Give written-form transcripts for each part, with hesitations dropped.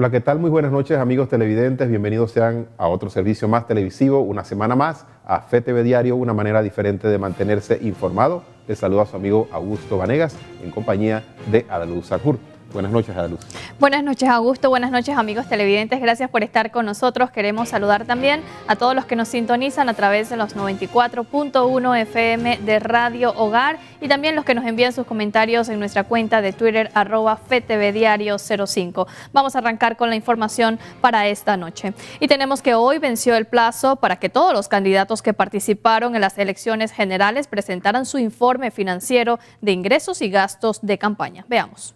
Hola, ¿qué tal? Muy buenas noches, amigos televidentes. Bienvenidos sean a otro servicio más televisivo, una semana más, a FETV Diario, una manera diferente de mantenerse informado. Les saluda a su amigo Augusto Vanegas, en compañía de Adaluz Sanjur. Buenas noches, Adaluz. Buenas noches, Augusto. Buenas noches, amigos televidentes. Gracias por estar con nosotros. Queremos saludar también a todos los que nos sintonizan a través de los 94.1 FM de Radio Hogar y también los que nos envían sus comentarios en nuestra cuenta de Twitter, @FTVDiario05. Vamos a arrancar con la información para esta noche. Y tenemos que hoy venció el plazo para que todos los candidatos que participaron en las elecciones generales presentaran su informe financiero de ingresos y gastos de campaña. Veamos.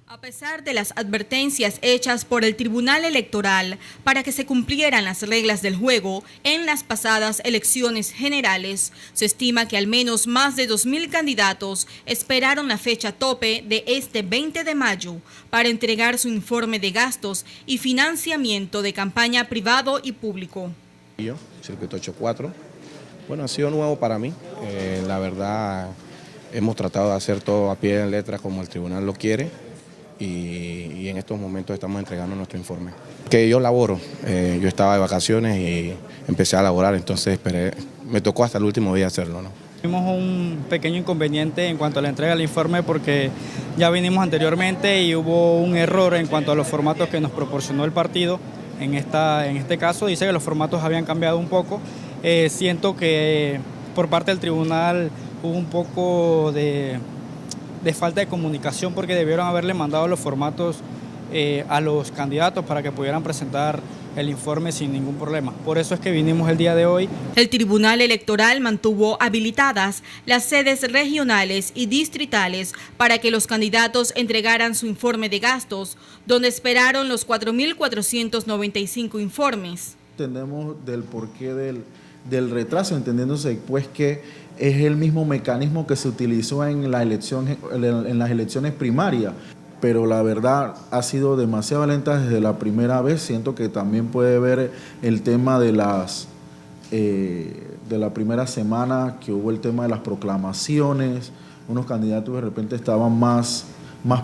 A pesar de las advertencias hechas por el Tribunal Electoral para que se cumplieran las reglas del juego en las pasadas elecciones generales, se estima que al menos más de 2.000 candidatos esperaron la fecha tope de este 20 de mayo para entregar su informe de gastos y financiamiento de campaña privado y público. Yo, Circuito 84, bueno, ha sido nuevo para mí, la verdad hemos tratado de hacer todo a pie de letra como el tribunal lo quiere. Y en estos momentos estamos entregando nuestro informe. Que yo laboro, yo estaba de vacaciones y empecé a laborar, entonces me tocó hasta el último día hacerlo, ¿no? Tuvimos un pequeño inconveniente en cuanto a la entrega del informe porque ya vinimos anteriormente y hubo un error en cuanto a los formatos que nos proporcionó el partido. En este caso dice que los formatos habían cambiado un poco. Siento que por parte del tribunal hubo un poco de falta de comunicación porque debieron haberle mandado los formatos a los candidatos para que pudieran presentar el informe sin ningún problema. Por eso es que vinimos el día de hoy. El Tribunal Electoral mantuvo habilitadas las sedes regionales y distritales para que los candidatos entregaran su informe de gastos, donde esperaron los 4.495 informes. Entendemos del porqué del retraso, entendiéndose pues que es el mismo mecanismo que se utilizó en las elecciones primarias, pero la verdad ha sido demasiado lenta desde la primera vez. Siento que también puede ver el tema de la primera semana, que hubo el tema de las proclamaciones. Unos candidatos de repente estaban más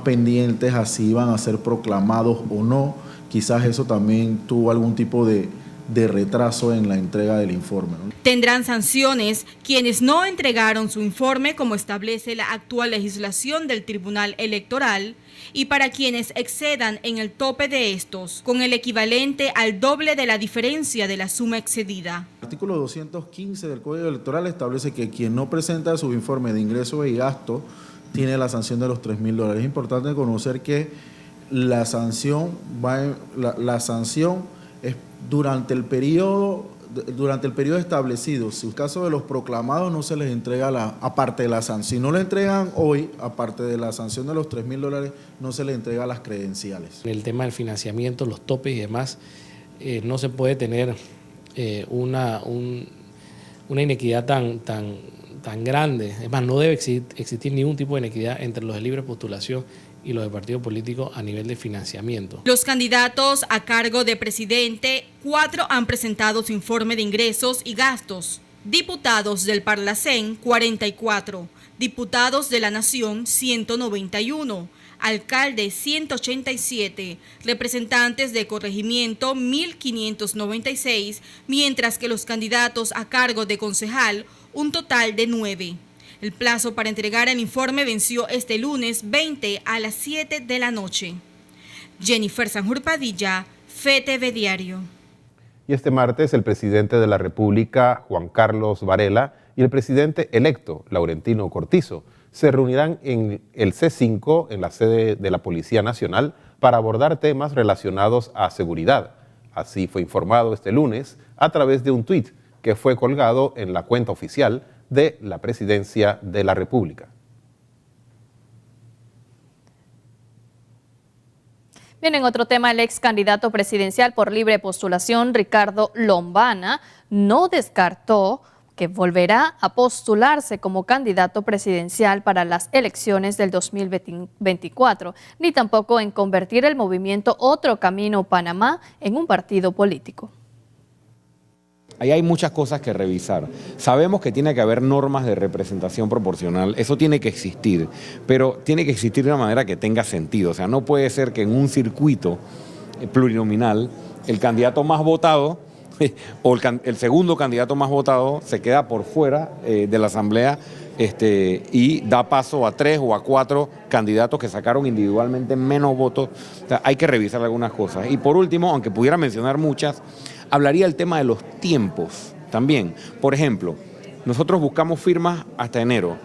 pendientes a si iban a ser proclamados o no. Quizás eso también tuvo algún tipo de retraso en la entrega del informe, ¿no? Tendrán sanciones quienes no entregaron su informe como establece la actual legislación del Tribunal Electoral y para quienes excedan en el tope de estos, con el equivalente al doble de la diferencia de la suma excedida. El artículo 215 del Código Electoral establece que quien no presenta su informe de ingresos y gastos tiene la sanción de los $3.000. Es importante conocer que la sanción es durante el periodo establecido. Si en el caso de los proclamados no se les entrega aparte de la sanción, si no le entregan hoy, aparte de la sanción de los $3.000, no se les entrega las credenciales. El tema del financiamiento, los topes y demás, no se puede tener una inequidad tan grande. Es más, no debe existir ningún tipo de inequidad entre los de libre postulación y los de partido político a nivel de financiamiento. Los candidatos a cargo de presidente, 4 han presentado su informe de ingresos y gastos. Diputados del Parlacén, 44. Diputados de la Nación, 191. Alcalde, 187. Representantes de corregimiento, 1.596. Mientras que los candidatos a cargo de concejal, un total de 9. El plazo para entregar el informe venció este lunes 20 a las 7 de la noche. Jennifer Sanjur Padilla, FETV Diario. Y este martes el presidente de la República, Juan Carlos Varela, y el presidente electo, Laurentino Cortizo, se reunirán en el C5, en la sede de la Policía Nacional, para abordar temas relacionados a seguridad. Así fue informado este lunes a través de un tuit que fue colgado en la cuenta oficial de la Presidencia de la República. Bien, en otro tema, el ex candidato presidencial por libre postulación, Ricardo Lombana, no descartó que volverá a postularse como candidato presidencial para las elecciones del 2024, ni tampoco en convertir el movimiento Otro Camino Panamá en un partido político. Ahí hay muchas cosas que revisar. Sabemos que tiene que haber normas de representación proporcional, eso tiene que existir, pero tiene que existir de una manera que tenga sentido. O sea, no puede ser que en un circuito plurinominal, el candidato más votado o el segundo candidato más votado se queda por fuera de la Asamblea y da paso a 3 o a 4 candidatos que sacaron individualmente menos votos. O sea, hay que revisar algunas cosas. Y por último, aunque pudiera mencionar muchas, hablaría del tema de los tiempos también. Por ejemplo, nosotros buscamos firmas hasta enero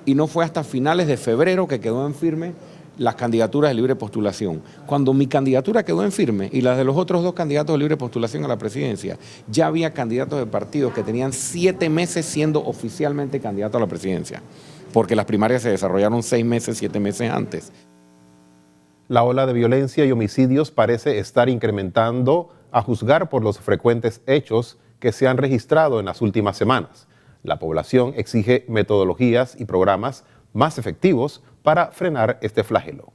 y no fue hasta finales de febrero que quedó en firme las candidaturas de libre postulación. Cuando mi candidatura quedó en firme y las de los otros 2 candidatos de libre postulación a la presidencia, ya había candidatos de partidos que tenían 7 meses siendo oficialmente candidatos a la presidencia, porque las primarias se desarrollaron 6 meses, 7 meses antes. La ola de violencia y homicidios parece estar incrementando, a juzgar por los frecuentes hechos que se han registrado en las últimas semanas. La población exige metodologías y programas más efectivos para frenar este flagelo.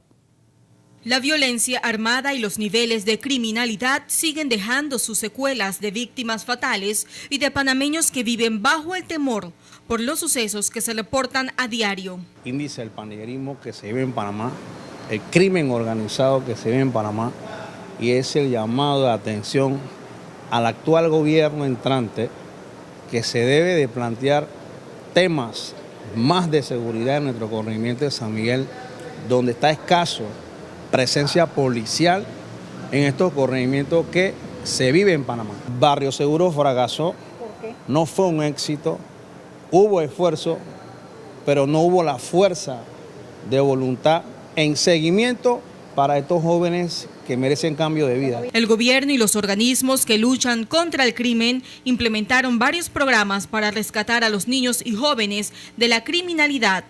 La violencia armada y los niveles de criminalidad siguen dejando sus secuelas de víctimas fatales y de panameños que viven bajo el temor por los sucesos que se reportan a diario. Índice del pandillerismo que se vive en Panamá, el crimen organizado que se vive en Panamá, y es el llamado de atención al actual gobierno entrante que se debe de plantear temas más de seguridad en nuestro corregimiento de San Miguel, donde está escaso presencia policial en estos corregimientos que se vive en Panamá. Barrio Seguro fracasó, no fue un éxito, hubo esfuerzo, pero no hubo la fuerza de voluntad en seguimiento para estos jóvenes que merecen cambio de vida. El gobierno y los organismos que luchan contra el crimen implementaron varios programas para rescatar a los niños y jóvenes de la criminalidad,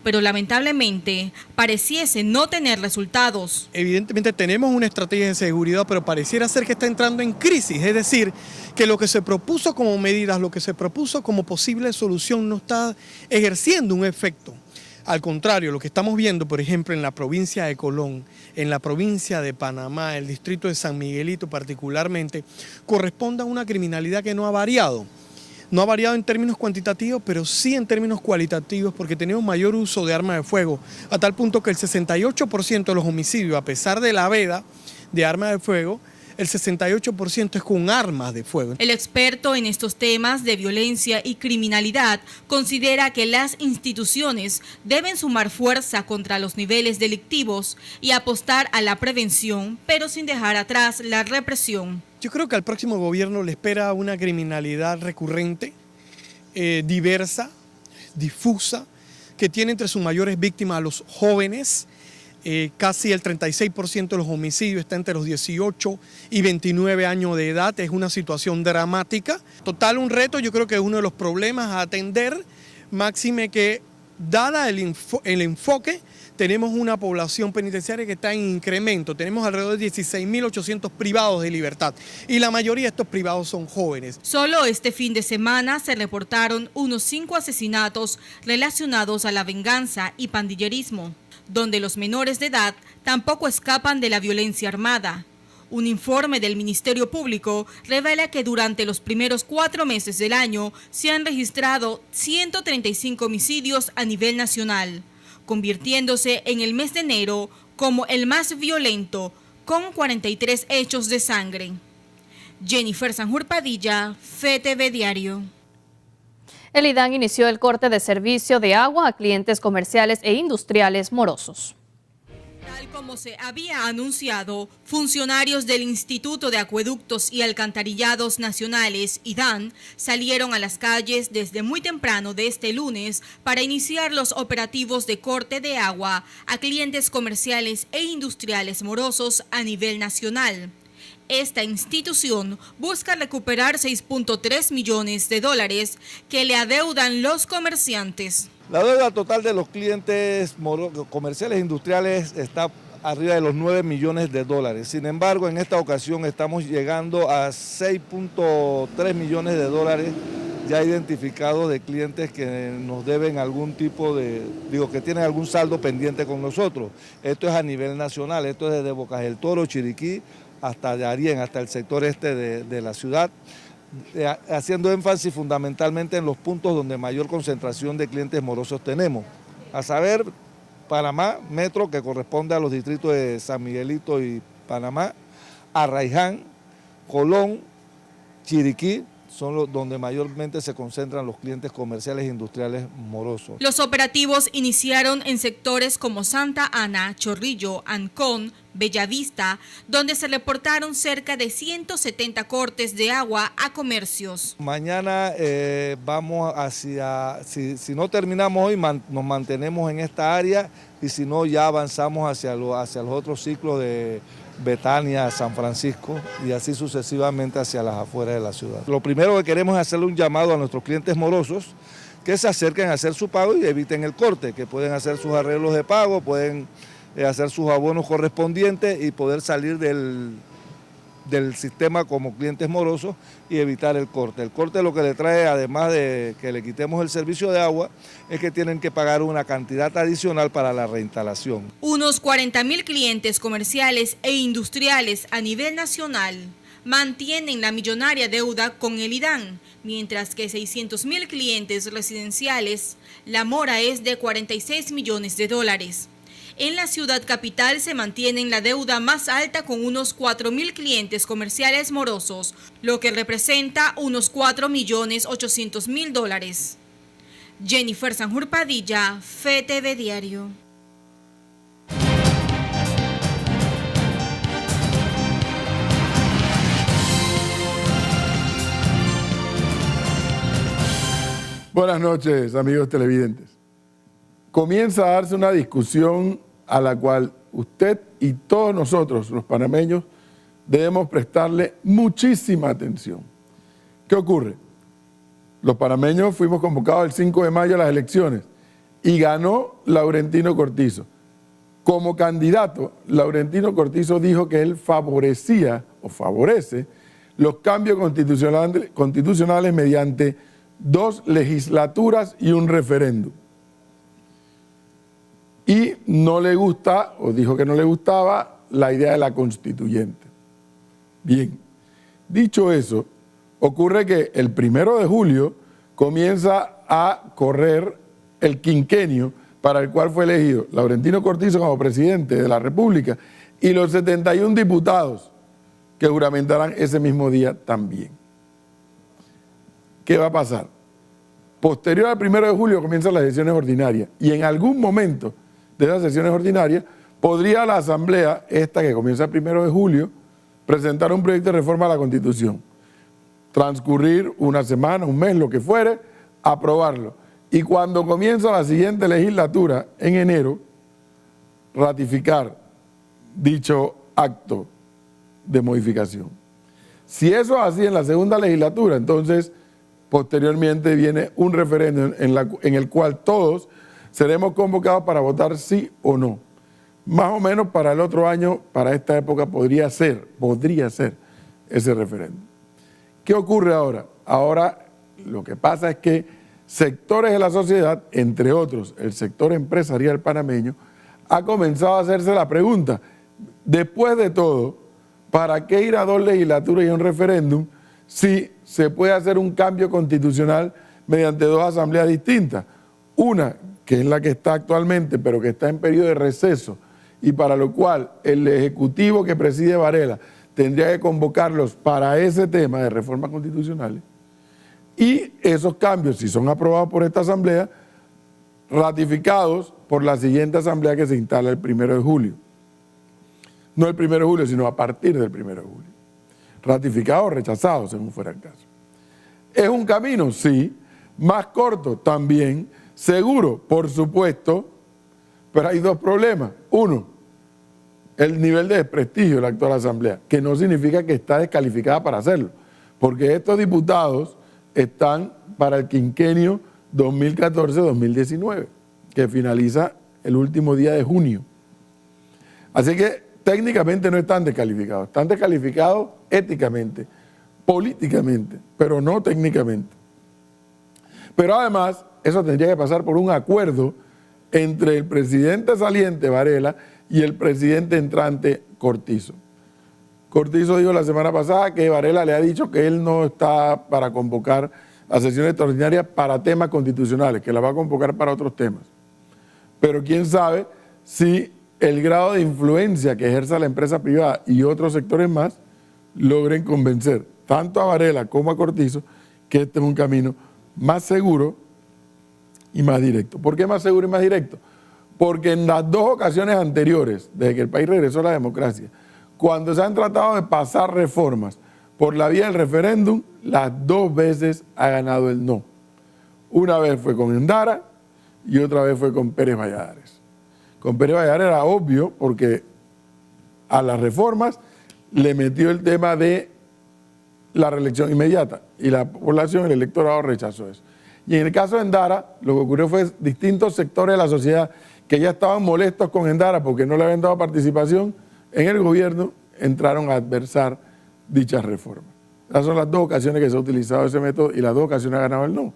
pero lamentablemente pareciese no tener resultados. Evidentemente tenemos una estrategia de seguridad, pero pareciera ser que está entrando en crisis, es decir, que lo que se propuso como medidas, lo que se propuso como posible solución no está ejerciendo un efecto. Al contrario, lo que estamos viendo, por ejemplo, en la provincia de Colón, en la provincia de Panamá, el distrito de San Miguelito particularmente, corresponde a una criminalidad que no ha variado. No ha variado en términos cuantitativos, pero sí en términos cualitativos, porque tenemos mayor uso de armas de fuego, a tal punto que el 68% de los homicidios, a pesar de la veda de armas de fuego, el 68% es con armas de fuego. El experto en estos temas de violencia y criminalidad considera que las instituciones deben sumar fuerza contra los niveles delictivos y apostar a la prevención, pero sin dejar atrás la represión. Yo creo que al próximo gobierno le espera una criminalidad recurrente, diversa, difusa, que tiene entre sus mayores víctimas a los jóvenes. Casi el 36% de los homicidios está entre los 18 y 29 años de edad. Es una situación dramática. Total, un reto, yo creo que es uno de los problemas a atender, máxime que, dada el enfoque, tenemos una población penitenciaria que está en incremento. Tenemos alrededor de 16.800 privados de libertad y la mayoría de estos privados son jóvenes. Solo este fin de semana se reportaron unos 5 asesinatos relacionados a la venganza y pandillerismo, donde los menores de edad tampoco escapan de la violencia armada. Un informe del Ministerio Público revela que durante los primeros 4 meses del año se han registrado 135 homicidios a nivel nacional, convirtiéndose en el mes de enero como el más violento, con 43 hechos de sangre. Jennifer Sanjur Padilla, FETV Diario. El IDAN inició el corte de servicio de agua a clientes comerciales e industriales morosos. Tal como se había anunciado, funcionarios del Instituto de Acueductos y Alcantarillados Nacionales, IDAN, salieron a las calles desde muy temprano de este lunes para iniciar los operativos de corte de agua a clientes comerciales e industriales morosos a nivel nacional. Esta institución busca recuperar 6.3 millones de dólares que le adeudan los comerciantes. La deuda total de los clientes comerciales e industriales está arriba de los 9 millones de dólares. Sin embargo, en esta ocasión estamos llegando a 6.3 millones de dólares ya identificados de clientes que nos deben algún tipo de, que tienen algún saldo pendiente con nosotros. Esto es a nivel nacional, esto es desde Bocas del Toro, Chiriquí, hasta Darién, hasta el sector este de la ciudad, haciendo énfasis fundamentalmente en los puntos donde mayor concentración de clientes morosos tenemos, a saber, Panamá Metro, que corresponde a los distritos de San Miguelito y Panamá, Arraiján, Colón, Chiriquí, son donde mayormente se concentran los clientes comerciales e industriales morosos. Los operativos iniciaron en sectores como Santa Ana, Chorrillo, Ancón, Bellavista, donde se reportaron cerca de 170 cortes de agua a comercios. Mañana vamos hacia, si no terminamos hoy, nos mantenemos en esta área, y si no ya avanzamos hacia los otros ciclos de Betania, San Francisco y así sucesivamente hacia las afueras de la ciudad. Lo primero que queremos es hacerle un llamado a nuestros clientes morosos que se acerquen a hacer su pago y eviten el corte, que pueden hacer sus arreglos de pago, pueden hacer sus abonos correspondientes y poder salir del sistema como clientes morosos y evitar el corte. El corte lo que le trae, además de que le quitemos el servicio de agua, es que tienen que pagar una cantidad adicional para la reinstalación. Unos 40.000 clientes comerciales e industriales a nivel nacional mantienen la millonaria deuda con el IDAN, mientras que 600.000 clientes residenciales, la mora es de 46 millones de dólares. En la ciudad capital se mantiene la deuda más alta con unos 4.000 clientes comerciales morosos, lo que representa unos 4.800.000 dólares. Jennifer Sanjur Padilla, FETV Diario. Buenas noches, amigos televidentes. Comienza a darse una discusión a la cual usted y todos nosotros, los panameños, debemos prestarle muchísima atención. ¿Qué ocurre? Los panameños fuimos convocados el 5 de mayo a las elecciones y ganó Laurentino Cortizo. Como candidato, Laurentino Cortizo dijo que él favorecía o favorece los cambios constitucionales mediante 2 legislaturas y un referéndum. Y no le gusta, o dijo que no le gustaba, la idea de la constituyente. Bien, dicho eso, ocurre que el 1 de julio comienza a correr el quinquenio para el cual fue elegido Laurentino Cortizo como presidente de la República y los 71 diputados que juramentarán ese mismo día también. ¿Qué va a pasar? Posterior al 1 de julio comienzan las sesiones ordinarias y en algún momento de esas sesiones ordinarias podría la Asamblea, esta que comienza el 1 de julio, presentar un proyecto de reforma a la Constitución, transcurrir una semana, un mes, lo que fuere, aprobarlo. Y cuando comienza la siguiente legislatura, en enero, ratificar dicho acto de modificación. Si eso es así en la segunda legislatura, entonces posteriormente viene un referéndum en el cual todos seremos convocados para votar sí o no. Más o menos para el otro año, para esta época, podría ser ese referéndum. ¿Qué ocurre ahora? Ahora lo que pasa es que sectores de la sociedad, entre otros el sector empresarial panameño, ha comenzado a hacerse la pregunta, después de todo, ¿para qué ir a 2 legislaturas y un referéndum si se puede hacer un cambio constitucional mediante 2 asambleas distintas? Una, que es la que está actualmente, pero que está en periodo de receso, y para lo cual el Ejecutivo que preside Varela tendría que convocarlos para ese tema de reformas constitucionales, y esos cambios, si son aprobados por esta asamblea, ratificados por la siguiente asamblea que se instala el 1 de julio. No el 1 de julio, sino a partir del 1 de julio. Ratificados o rechazados, según fuera el caso. ¿Es un camino? Sí. Más corto también. Seguro, por supuesto, pero hay 2 problemas. Uno, el nivel de desprestigio de la actual asamblea, que no significa que está descalificada para hacerlo, porque estos diputados están para el quinquenio 2014-2019, que finaliza el último día de junio. Así que técnicamente no están descalificados éticamente, políticamente, pero no técnicamente. Pero además, eso tendría que pasar por un acuerdo entre el presidente saliente, Varela, y el presidente entrante, Cortizo. Cortizo dijo la semana pasada que Varela le ha dicho que él no está para convocar a sesiones extraordinarias para temas constitucionales, que la va a convocar para otros temas. Pero quién sabe si el grado de influencia que ejerza la empresa privada y otros sectores más logren convencer tanto a Varela como a Cortizo que este es un camino más seguro y más directo. ¿Por qué más seguro y más directo? Porque en las dos ocasiones anteriores, desde que el país regresó a la democracia, cuando se han tratado de pasar reformas por la vía del referéndum, las dos veces ha ganado el no. Una vez fue con Endara y otra vez fue con Pérez Valladares. Con Pérez Valladares era obvio porque a las reformas le metió el tema de la reelección inmediata y la población, el electorado rechazó eso. Y en el caso de Endara, lo que ocurrió fue distintos sectores de la sociedad que ya estaban molestos con Endara porque no le habían dado participación en el gobierno, entraron a adversar dichas reformas. Esas son las dos ocasiones que se ha utilizado ese método y las dos ocasiones ha ganado el no.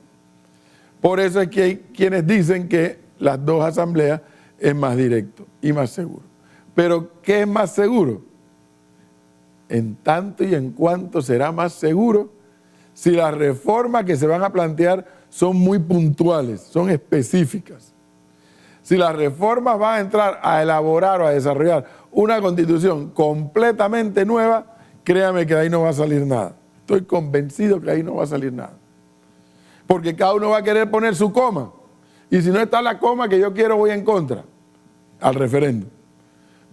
Por eso es que hay quienes dicen que las dos asambleas es más directo y más seguro. Pero ¿qué es más seguro? En tanto y en cuanto será más seguro si las reformas que se van a plantear son muy puntuales, son específicas. Si las reformas van a entrar a elaborar o a desarrollar una constitución completamente nueva, créame que de ahí no va a salir nada. Estoy convencido que de ahí no va a salir nada. Porque cada uno va a querer poner su coma. Y si no está la coma que yo quiero, voy en contra al referéndum.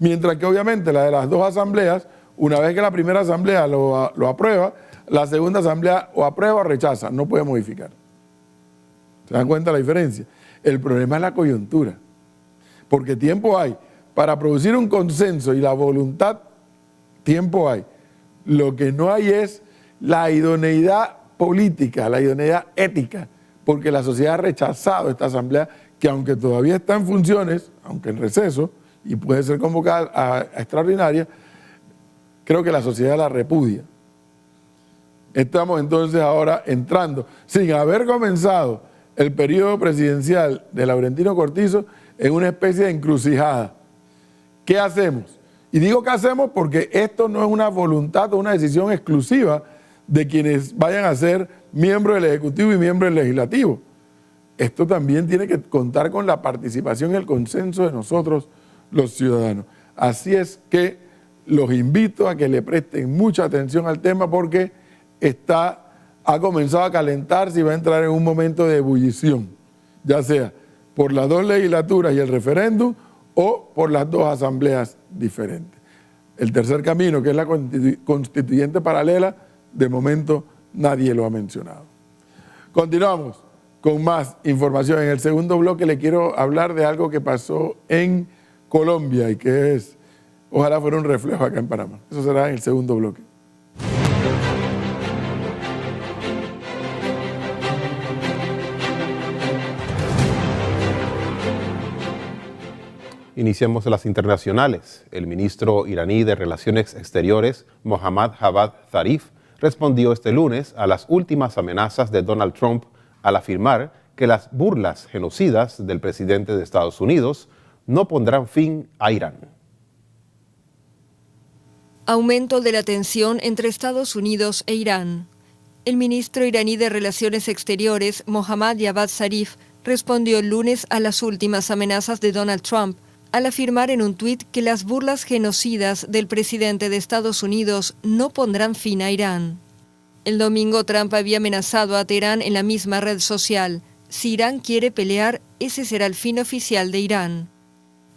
Mientras que obviamente la de las dos asambleas, una vez que la primera asamblea lo aprueba, la segunda asamblea o aprueba o rechaza, no puede modificar. ¿Se dan cuenta la diferencia? El problema es la coyuntura. Porque tiempo hay. Para producir un consenso y la voluntad, tiempo hay. Lo que no hay es la idoneidad política, la idoneidad ética, porque la sociedad ha rechazado esta asamblea que aunque todavía está en funciones, aunque en receso, y puede ser convocada a extraordinaria, creo que la sociedad la repudia. Estamos entonces ahora entrando, sin haber comenzado el periodo presidencial de Laurentino Cortizo, en una especie de encrucijada. ¿Qué hacemos? Y digo que hacemos porque esto no es una voluntad o una decisión exclusiva de quienes vayan a ser miembros del Ejecutivo y miembros del Legislativo. Esto también tiene que contar con la participación y el consenso de nosotros, los ciudadanos. Así es que los invito a que le presten mucha atención al tema porque ha comenzado a calentarse y va a entrar en un momento de ebullición, ya sea por las dos legislaturas y el referéndum o por las dos asambleas diferentes. El tercer camino, que es la constituyente paralela, de momento nadie lo ha mencionado. Continuamos con más información. En el segundo bloque le quiero hablar de algo que pasó en Colombia y que ojalá fuera un reflejo acá en Panamá. Eso será en el segundo bloque. Iniciamos las internacionales. El ministro iraní de Relaciones Exteriores, Mohammad Javad Zarif, respondió este lunes a las últimas amenazas de Donald Trump al afirmar que las burlas genocidas del presidente de Estados Unidos no pondrán fin a Irán. Aumento de la tensión entre Estados Unidos e Irán. El ministro iraní de Relaciones Exteriores, Mohammad Javad Zarif, respondió el lunes a las últimas amenazas de Donald Trump al afirmar en un tuit que las burlas genocidas del presidente de Estados Unidos no pondrán fin a Irán. El domingo Trump había amenazado a Teherán en la misma red social. Si Irán quiere pelear, ese será el fin oficial de Irán.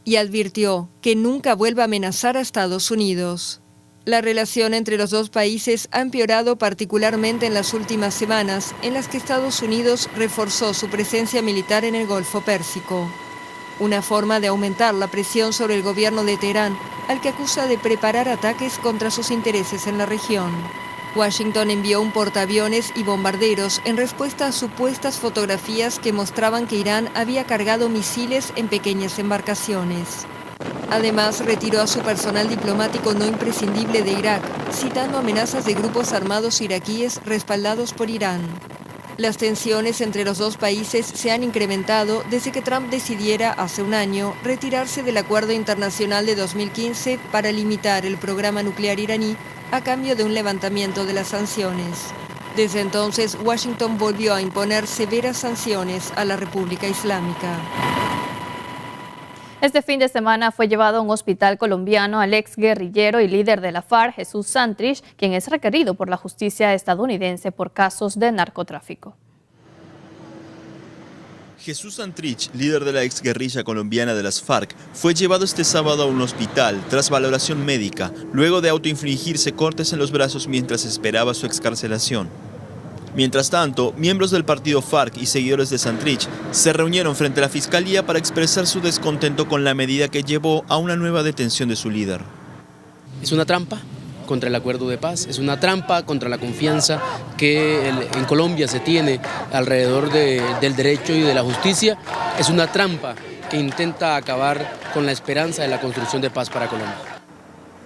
Y advirtió que nunca vuelva a amenazar a Estados Unidos. La relación entre los dos países ha empeorado particularmente en las últimas semanas, en las que Estados Unidos reforzó su presencia militar en el Golfo Pérsico. Una forma de aumentar la presión sobre el gobierno de Teherán, al que acusa de preparar ataques contra sus intereses en la región. Washington envió un portaaviones y bombarderos en respuesta a supuestas fotografías que mostraban que Irán había cargado misiles en pequeñas embarcaciones. Además, retiró a su personal diplomático no imprescindible de Irak, citando amenazas de grupos armados iraquíes respaldados por Irán. Las tensiones entre los dos países se han incrementado desde que Trump decidiera hace un año retirarse del acuerdo internacional de 2015 para limitar el programa nuclear iraní a cambio de un levantamiento de las sanciones. Desde entonces, Washington volvió a imponer severas sanciones a la República Islámica. Este fin de semana fue llevado a un hospital colombiano al ex guerrillero y líder de la FARC, Jesús Santrich, quien es requerido por la justicia estadounidense por casos de narcotráfico. Jesús Santrich, líder de la exguerrilla colombiana de las FARC, fue llevado este sábado a un hospital tras valoración médica, luego de autoinfligirse cortes en los brazos mientras esperaba su excarcelación. Mientras tanto, miembros del partido FARC y seguidores de Santrich se reunieron frente a la fiscalía para expresar su descontento con la medida que llevó a una nueva detención de su líder. Es una trampa contra el acuerdo de paz, es una trampa contra la confianza que en Colombia se tiene alrededor del derecho y de la justicia, es una trampa que intenta acabar con la esperanza de la construcción de paz para Colombia.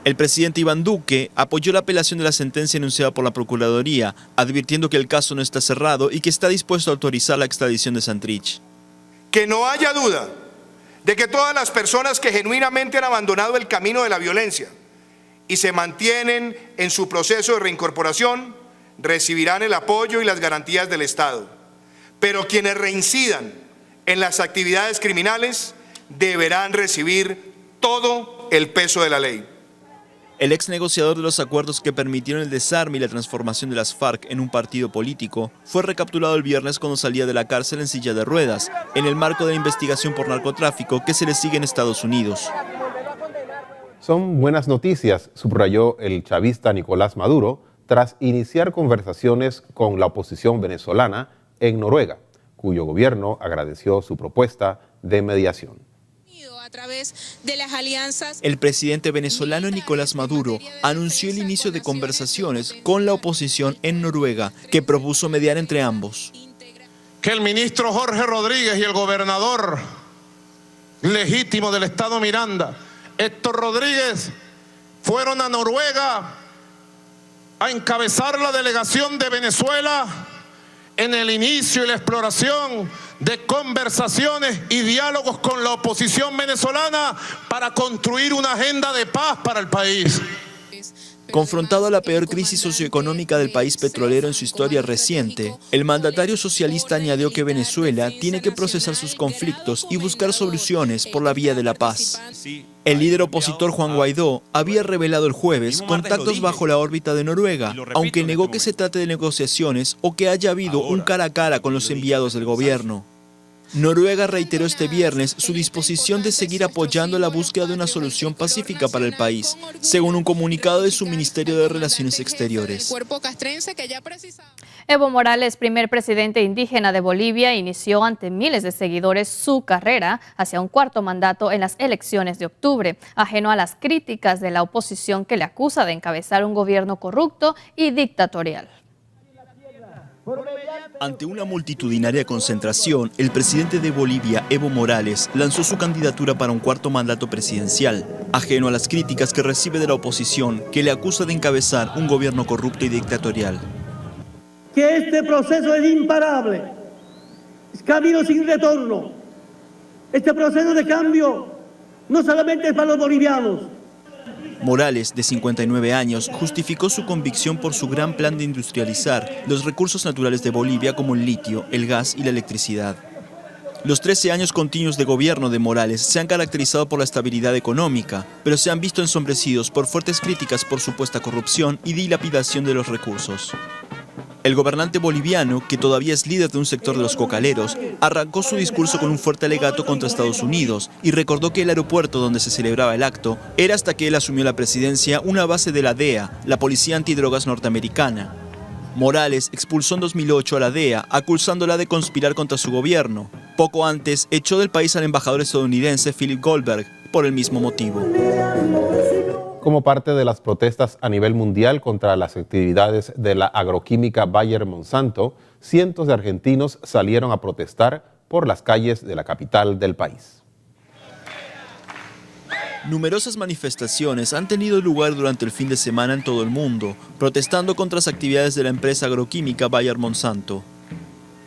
El presidente Iván Duque apoyó la apelación de la sentencia enunciada por la Procuraduría, advirtiendo que el caso no está cerrado y que está dispuesto a autorizar la extradición de Santrich. Que no haya duda de que todas las personas que genuinamente han abandonado el camino de la violencia y se mantienen en su proceso de reincorporación recibirán el apoyo y las garantías del Estado. Pero quienes reincidan en las actividades criminales deberán recibir todo el peso de la ley. El ex negociador de los acuerdos que permitieron el desarme y la transformación de las FARC en un partido político fue recapturado el viernes cuando salía de la cárcel en silla de ruedas, en el marco de la investigación por narcotráfico que se le sigue en Estados Unidos. Son buenas noticias, subrayó el chavista Nicolás Maduro, tras iniciar conversaciones con la oposición venezolana en Noruega, cuyo gobierno agradeció su propuesta de mediación. A través de las alianzas. El presidente venezolano Nicolás Maduro anunció el inicio de conversaciones con la oposición en Noruega, que propuso mediar entre ambos. Que el ministro Jorge Rodríguez y el gobernador legítimo del estado Miranda, Héctor Rodríguez, fueron a Noruega a encabezar la delegación de Venezuela en el inicio y la exploración de conversaciones y diálogos con la oposición venezolana para construir una agenda de paz para el país. Confrontado a la peor crisis socioeconómica del país petrolero en su historia reciente, el mandatario socialista añadió que Venezuela tiene que procesar sus conflictos y buscar soluciones por la vía de la paz. El líder opositor Juan Guaidó había revelado el jueves contactos bajo la órbita de Noruega, aunque negó que se trate de negociaciones o que haya habido un cara a cara con los enviados del gobierno. Noruega reiteró este viernes su disposición de seguir apoyando la búsqueda de una solución pacífica para el país, según un comunicado de su Ministerio de Relaciones Exteriores. Evo Morales, primer presidente indígena de Bolivia, inició ante miles de seguidores su carrera hacia un cuarto mandato en las elecciones de octubre, ajeno a las críticas de la oposición que le acusa de encabezar un gobierno corrupto y dictatorial. Ante una multitudinaria concentración, el presidente de Bolivia, Evo Morales, lanzó su candidatura para un cuarto mandato presidencial, ajeno a las críticas que recibe de la oposición, que le acusa de encabezar un gobierno corrupto y dictatorial. Que este proceso es imparable, es camino sin retorno. Este proceso de cambio no solamente es para los bolivianos. Morales, de 59 años, justificó su convicción por su gran plan de industrializar los recursos naturales de Bolivia como el litio, el gas y la electricidad. Los 13 años continuos de gobierno de Morales se han caracterizado por la estabilidad económica, pero se han visto ensombrecidos por fuertes críticas por supuesta corrupción y dilapidación de los recursos. El gobernante boliviano, que todavía es líder de un sector de los cocaleros, arrancó su discurso con un fuerte alegato contra Estados Unidos y recordó que el aeropuerto donde se celebraba el acto era, hasta que él asumió la presidencia, una base de la DEA, la Policía Antidrogas norteamericana. Morales expulsó en 2008 a la DEA, acusándola de conspirar contra su gobierno. Poco antes, echó del país al embajador estadounidense Philip Goldberg por el mismo motivo. Como parte de las protestas a nivel mundial contra las actividades de la agroquímica Bayer Monsanto, cientos de argentinos salieron a protestar por las calles de la capital del país. Numerosas manifestaciones han tenido lugar durante el fin de semana en todo el mundo, protestando contra las actividades de la empresa agroquímica Bayer Monsanto.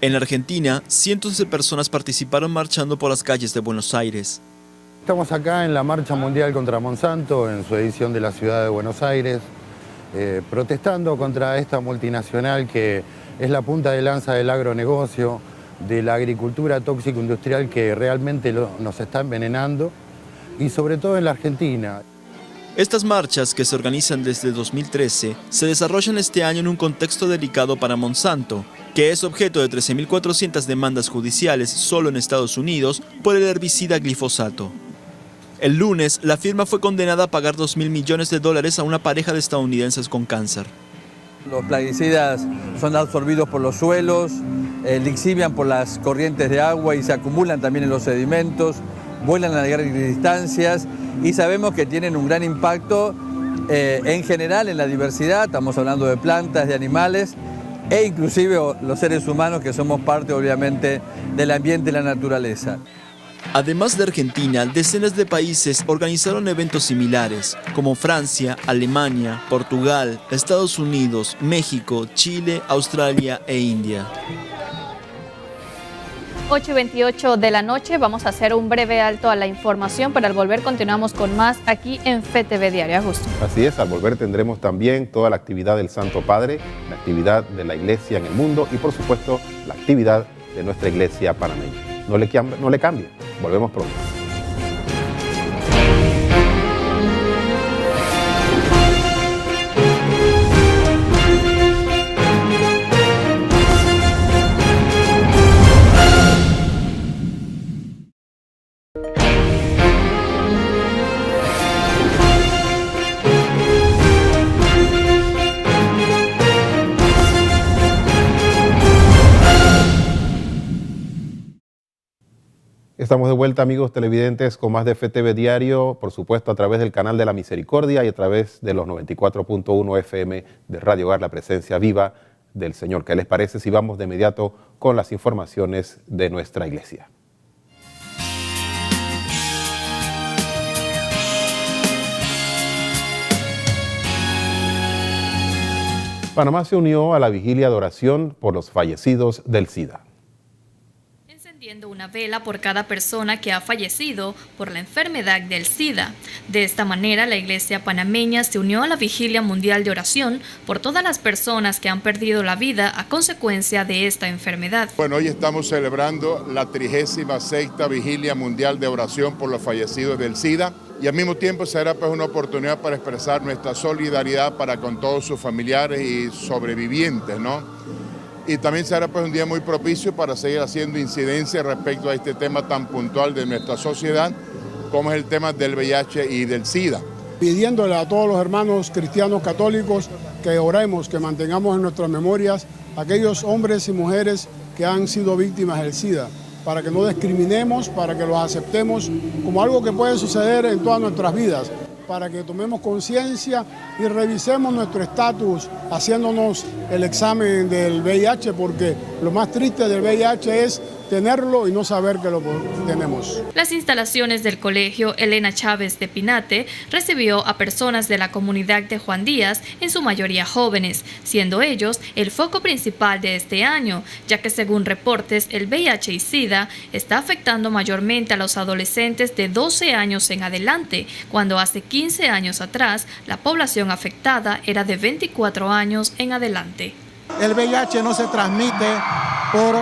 En Argentina, cientos de personas participaron marchando por las calles de Buenos Aires. Estamos acá en la Marcha Mundial contra Monsanto, en su edición de la ciudad de Buenos Aires, protestando contra esta multinacional que es la punta de lanza del agronegocio, de la agricultura tóxico-industrial que realmente nos está envenenando y sobre todo en la Argentina. Estas marchas, que se organizan desde 2013, se desarrollan este año en un contexto delicado para Monsanto, que es objeto de 13.400 demandas judiciales solo en Estados Unidos por el herbicida glifosato. El lunes, la firma fue condenada a pagar $2.000 millones a una pareja de estadounidenses con cáncer. Los plaguicidas son absorbidos por los suelos, lixivian por las corrientes de agua y se acumulan también en los sedimentos, vuelan a grandes distancias y sabemos que tienen un gran impacto en general en la diversidad, estamos hablando de plantas, de animales e inclusive los seres humanos que somos parte obviamente del ambiente y la naturaleza. Además de Argentina, decenas de países organizaron eventos similares, como Francia, Alemania, Portugal, Estados Unidos, México, Chile, Australia e India. 8:28 de la noche, vamos a hacer un breve alto a la información, pero al volver continuamos con más aquí en FTV Diario. Augusto. Así es, al volver tendremos también toda la actividad del Santo Padre, la actividad de la Iglesia en el mundo y por supuesto la actividad de nuestra Iglesia panameña. No le cambie, volvemos pronto. Estamos de vuelta, amigos televidentes, con más de FTV Diario, por supuesto a través del canal de la Misericordia y a través de los 94.1 FM de Radio Hogar, la presencia viva del Señor. ¿Qué les parece si vamos de inmediato con las informaciones de nuestra iglesia? Panamá se unió a la vigilia de oración por los fallecidos del SIDA. Encendiendo una vela por cada persona que ha fallecido por la enfermedad del SIDA. De esta manera, la Iglesia panameña se unió a la Vigilia Mundial de Oración por todas las personas que han perdido la vida a consecuencia de esta enfermedad. Bueno, hoy estamos celebrando la 36ª Vigilia Mundial de Oración por los fallecidos del SIDA y al mismo tiempo será pues una oportunidad para expresar nuestra solidaridad para con todos sus familiares y sobrevivientes, ¿no? Y también será pues un día muy propicio para seguir haciendo incidencia respecto a este tema tan puntual de nuestra sociedad, como es el tema del VIH y del SIDA. Pidiéndole a todos los hermanos cristianos católicos que oremos, que mantengamos en nuestras memorias a aquellos hombres y mujeres que han sido víctimas del SIDA, para que no discriminemos, para que los aceptemos como algo que puede suceder en todas nuestras vidas, para que tomemos conciencia y revisemos nuestro estatus haciéndonos el examen del VIH, porque lo más triste del VIH es tenerlo y no saber que lo tenemos. Las instalaciones del Colegio Elena Chávez de Pinate recibió a personas de la comunidad de Juan Díaz, en su mayoría jóvenes, siendo ellos el foco principal de este año, ya que según reportes el VIH y SIDA está afectando mayormente a los adolescentes de 12 años en adelante, cuando hace 15 años atrás la población afectada era de 24 años en adelante. El VIH no se transmite por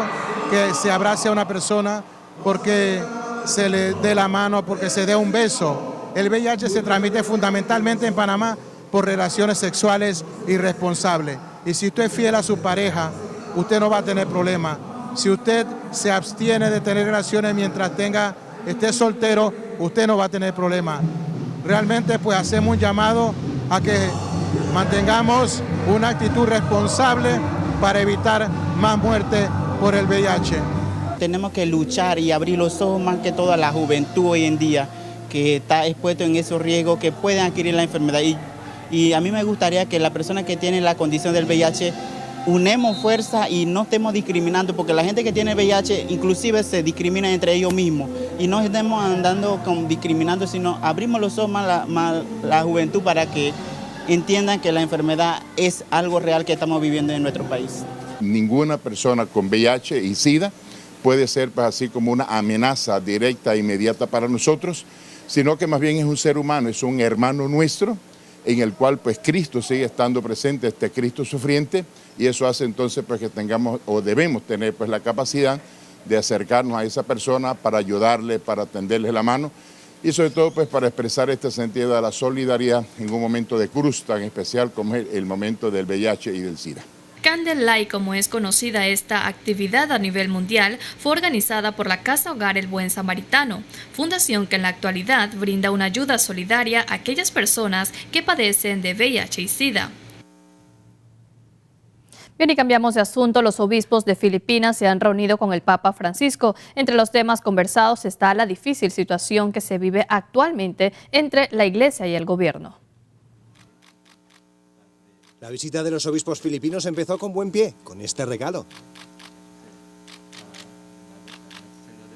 que se abrace a una persona, porque se le dé la mano, porque se dé un beso. El VIH se transmite fundamentalmente en Panamá por relaciones sexuales irresponsables. Y si usted es fiel a su pareja, usted no va a tener problema. Si usted se abstiene de tener relaciones mientras esté soltero, usted no va a tener problema. Realmente pues hacemos un llamado a que mantengamos una actitud responsable para evitar más muertes por el VIH. Tenemos que luchar y abrir los ojos más que toda la juventud hoy en día que está expuesto en esos riesgos, que pueden adquirir la enfermedad. Y a mí me gustaría que las personas que tienen la condición del VIH unemos fuerza y no estemos discriminando, porque la gente que tiene VIH inclusive se discrimina entre ellos mismos y no estemos andando discriminando, sino abrimos los ojos más la juventud para que entiendan que la enfermedad es algo real que estamos viviendo en nuestro país. Ninguna persona con VIH y SIDA puede ser pues, así como una amenaza directa e inmediata para nosotros, sino que más bien es un ser humano, es un hermano nuestro, en el cual pues Cristo sigue estando presente, este Cristo sufriente, y eso hace entonces pues que tengamos o debemos tener pues la capacidad de acercarnos a esa persona para ayudarle, para tenderle la mano, y sobre todo pues para expresar este sentido de la solidaridad en un momento de cruz tan especial como es el momento del VIH y del SIDA. Candlelight, como es conocida esta actividad a nivel mundial, fue organizada por la Casa Hogar El Buen Samaritano, fundación que en la actualidad brinda una ayuda solidaria a aquellas personas que padecen de VIH y SIDA. Bien, y cambiamos de asunto. Los obispos de Filipinas se han reunido con el Papa Francisco. Entre los temas conversados está la difícil situación que se vive actualmente entre la Iglesia y el gobierno. La visita de los obispos filipinos empezó con buen pie, con este regalo.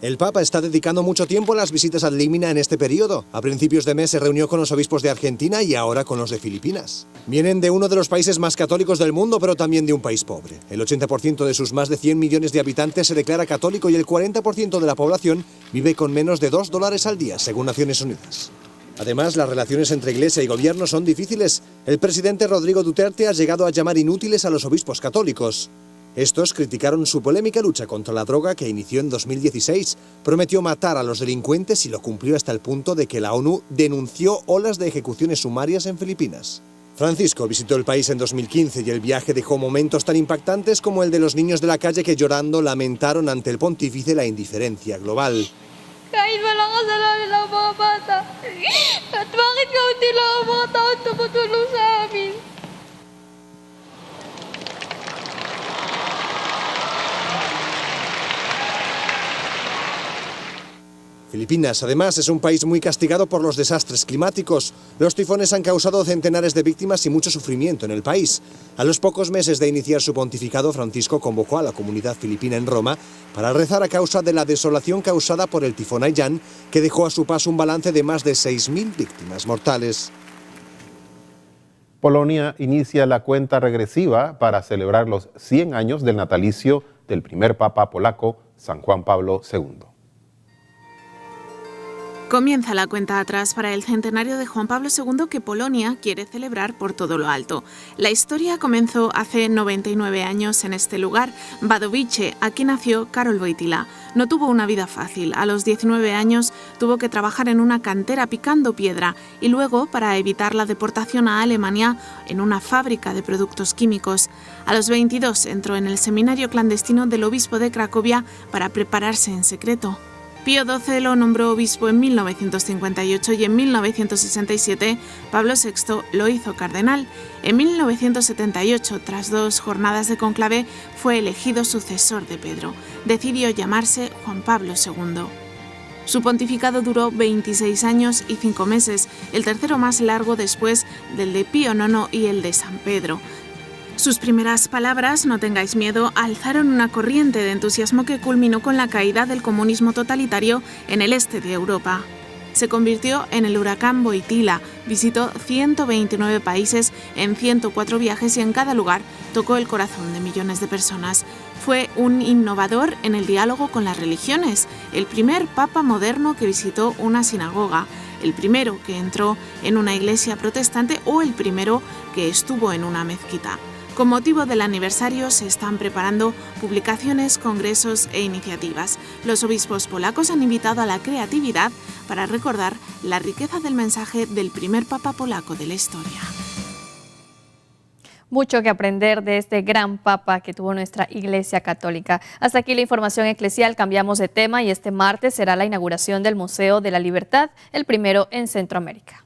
El Papa está dedicando mucho tiempo a las visitas ad limina en este periodo. A principios de mes se reunió con los obispos de Argentina y ahora con los de Filipinas. Vienen de uno de los países más católicos del mundo, pero también de un país pobre. El 80% de sus más de 100 millones de habitantes se declara católico y el 40% de la población vive con menos de $2 al día, según Naciones Unidas. Además, las relaciones entre Iglesia y Gobierno son difíciles. El presidente Rodrigo Duterte ha llegado a llamar inútiles a los obispos católicos. Estos criticaron su polémica lucha contra la droga que inició en 2016. Prometió matar a los delincuentes y lo cumplió hasta el punto de que la ONU denunció olas de ejecuciones sumarias en Filipinas. Francisco visitó el país en 2015 y el viaje dejó momentos tan impactantes como el de los niños de la calle que llorando lamentaron ante el pontífice la indiferencia global. Kahit walang kasalanan ng mga bata. At bakit kaunti lang ang mga taong tumutulong sa amin? Filipinas, además, es un país muy castigado por los desastres climáticos. Los tifones han causado centenares de víctimas y mucho sufrimiento en el país. A los pocos meses de iniciar su pontificado, Francisco convocó a la comunidad filipina en Roma para rezar a causa de la desolación causada por el tifón Haiyan, que dejó a su paso un balance de más de 6.000 víctimas mortales. Polonia inicia la cuenta regresiva para celebrar los 100 años del natalicio del primer papa polaco, San Juan Pablo II. Comienza la cuenta atrás para el centenario de Juan Pablo II que Polonia quiere celebrar por todo lo alto. La historia comenzó hace 99 años en este lugar, Wadowice. Aquí nació Karol Wojtyła. No tuvo una vida fácil. A los 19 años tuvo que trabajar en una cantera picando piedra y luego, para evitar la deportación a Alemania, en una fábrica de productos químicos. A los 22 entró en el seminario clandestino del obispo de Cracovia para prepararse en secreto. Pío XII lo nombró obispo en 1958 y en 1967 Pablo VI lo hizo cardenal. En 1978, tras 2 jornadas de conclave, fue elegido sucesor de Pedro. Decidió llamarse Juan Pablo II. Su pontificado duró 26 años y 5 meses, el tercero más largo después del de Pío IX y el de San Pedro. Sus primeras palabras, no tengáis miedo, alzaron una corriente de entusiasmo que culminó con la caída del comunismo totalitario en el este de Europa. Se convirtió en el huracán Wojtyła, visitó 129 países en 104 viajes y en cada lugar tocó el corazón de millones de personas. Fue un innovador en el diálogo con las religiones, el primer papa moderno que visitó una sinagoga, el primero que entró en una iglesia protestante o el primero que estuvo en una mezquita. Con motivo del aniversario se están preparando publicaciones, congresos e iniciativas. Los obispos polacos han invitado a la creatividad para recordar la riqueza del mensaje del primer papa polaco de la historia. Mucho que aprender de este gran papa que tuvo nuestra Iglesia Católica. Hasta aquí la información eclesial. Cambiamos de tema y este martes será la inauguración del Museo de la Libertad, el primero en Centroamérica.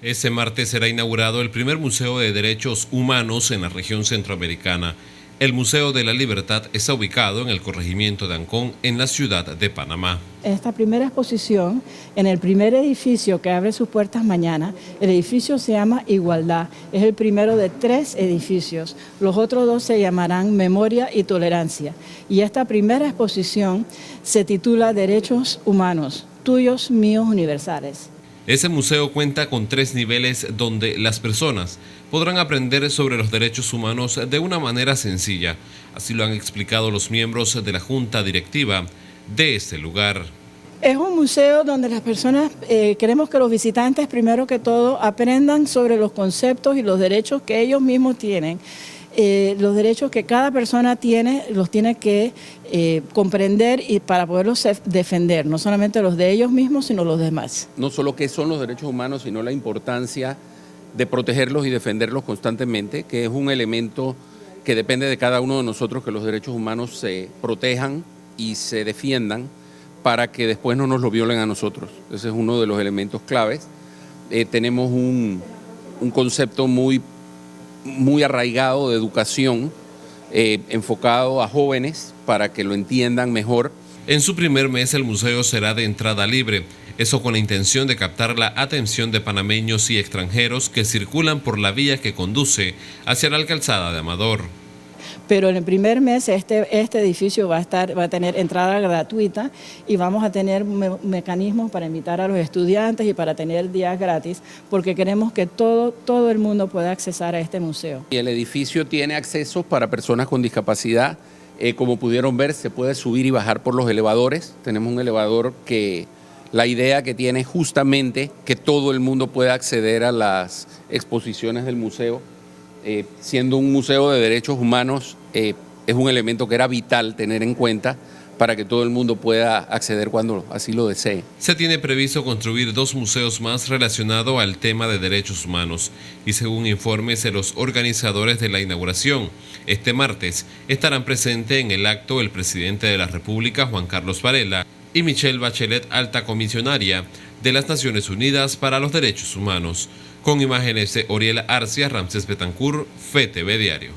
Este martes será inaugurado el primer Museo de Derechos Humanos en la región centroamericana. El Museo de la Libertad está ubicado en el corregimiento de Ancón, en la ciudad de Panamá. Esta primera exposición, en el primer edificio que abre sus puertas mañana, el edificio se llama Igualdad. Es el primero de 3 edificios. Los otros 2 se llamarán Memoria y Tolerancia. Y esta primera exposición se titula Derechos Humanos, tuyos, míos, universales. Ese museo cuenta con 3 niveles donde las personas podrán aprender sobre los derechos humanos de una manera sencilla. Así lo han explicado los miembros de la Junta Directiva de este lugar. Es un museo donde las personas, queremos que los visitantes primero que todo aprendan sobre los conceptos y los derechos que ellos mismos tienen. los derechos que cada persona tiene, los tiene que comprender y para poderlos defender, no solamente los de ellos mismos, sino los demás. No solo qué son los derechos humanos, sino la importancia de protegerlos y defenderlos constantemente, que es un elemento que depende de cada uno de nosotros, que los derechos humanos se protejan y se defiendan para que después no nos lo violen a nosotros. Ese es uno de los elementos claves. Tenemos un concepto muy arraigado de educación, enfocado a jóvenes para que lo entiendan mejor. En su primer mes el museo será de entrada libre, eso con la intención de captar la atención de panameños y extranjeros que circulan por la vía que conduce hacia la calzada de Amador. Pero en el primer mes este edificio va a tener entrada gratuita y vamos a tener mecanismos para invitar a los estudiantes y para tener días gratis, porque queremos que todo el mundo pueda accesar a este museo. Y el edificio tiene accesos para personas con discapacidad. Como pudieron ver, se puede subir y bajar por los elevadores. Tenemos un elevador que la idea que tiene es justamente que todo el mundo pueda acceder a las exposiciones del museo. Siendo un museo de derechos humanos, es un elemento que era vital tener en cuenta para que todo el mundo pueda acceder cuando así lo desee. Se tiene previsto construir 2 museos más relacionados al tema de derechos humanos y según informes de los organizadores de la inauguración, este martes estarán presentes en el acto el presidente de la República, Juan Carlos Varela, y Michelle Bachelet, alta comisionaria de las Naciones Unidas para los Derechos Humanos. Con imágenes de Oriela Arcia, Ramsés Betancourt, FETV Diario.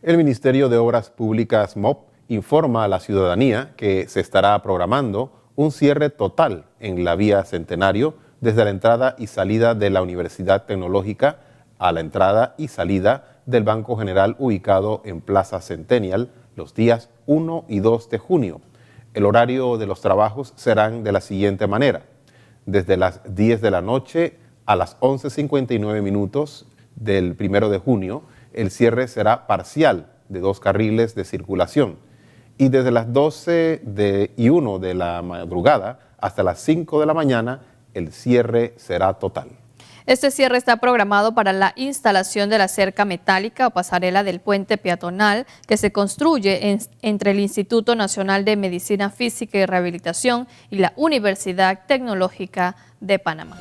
El Ministerio de Obras Públicas MOP informa a la ciudadanía que se estará programando un cierre total en la vía Centenario desde la entrada y salida de la Universidad Tecnológica a la entrada y salida del Banco General ubicado en Plaza Centennial los días 1 y 2 de junio. El horario de los trabajos serán de la siguiente manera: desde las 10 de la noche a las 11:59 minutos del 1 de junio, el cierre será parcial de 2 carriles de circulación y desde las 12:01 de la madrugada hasta las 5 de la mañana, el cierre será total. Este cierre está programado para la instalación de la cerca metálica o pasarela del puente peatonal que se construye entre el Instituto Nacional de Medicina Física y Rehabilitación y la Universidad Tecnológica de Panamá.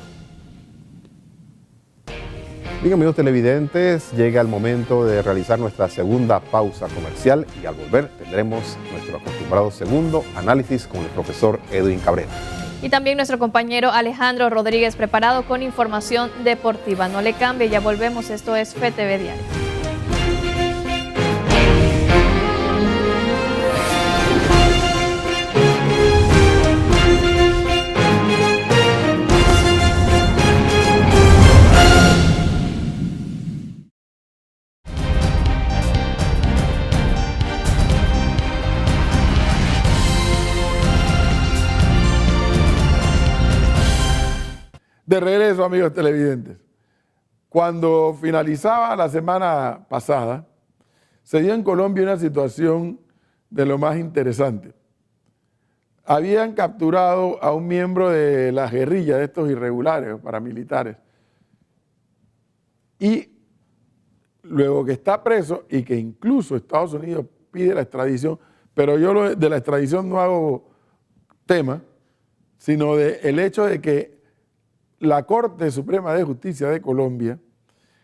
Bien, amigos televidentes, llega el momento de realizar nuestra segunda pausa comercial y al volver tendremos nuestro acostumbrado segundo análisis con el profesor Edwin Cabrera. Y también nuestro compañero Alejandro Rodríguez preparado con información deportiva. No le cambie, ya volvemos. Esto es FETV Diario. De regreso, amigos televidentes. Cuando finalizaba la semana pasada, se dio en Colombia una situación de lo más interesante. Habían capturado a un miembro de la guerrilla, de estos irregulares o paramilitares, y luego que está preso y que incluso Estados Unidos pide la extradición, pero yo de la extradición no hago tema, sino del hecho de que la Corte Suprema de Justicia de Colombia